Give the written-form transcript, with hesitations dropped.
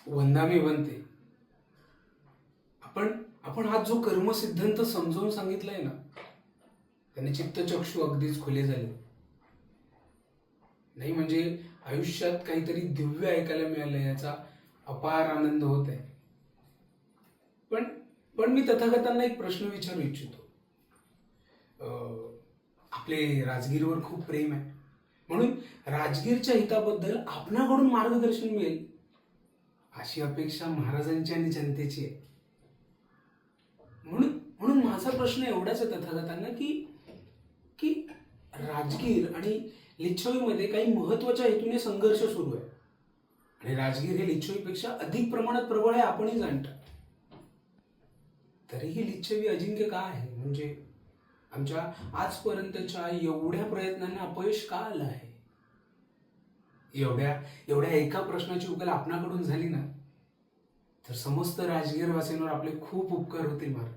वंदामी बनते. आपण आपण हा जो कर्मसिद्धांत समजावून सांगितलाय ना, त्याने चित्तचक्षु अगदीच खुले झाले. नाही म्हणजे आयुष्यात काहीतरी दिव्य ऐकायला मिळालं याचा अपार आनंद होत आहे. पण पण मी तथागतांना एक प्रश्न विचारू इच्छितो. आपले राजगीरवर खूप प्रेम आहे, म्हणून राजगीरच्या हिताबद्दल आपणाकडून मार्गदर्शन मिळेल अशी अपेक्षा महाराजांची आणि जनतेची आहे. म्हणून म्हणून माझा प्रश्न एवढाच आहे तथागतांना की की राजगीर आणि लिच्छवीमध्ये काही महत्वाच्या हेतूने संघर्ष सुरू आहे आणि राजगीर हे लिच्छवीपेक्षा अधिक प्रमाणात प्रबळ आहे आपणही जाणता. तरीही लिच्छवी अजिंक्य का आहे? म्हणजे आमच्या आजपर्यंतच्या एवढ्या प्रयत्नांना अपयश का आलं आहे? एवढ्या एवढ्या एका प्रश्नाची उकल आपणाकडून झाली ना, तर समस्त राजगीर वासींवर आपले खूप उपकार होतील महाराज.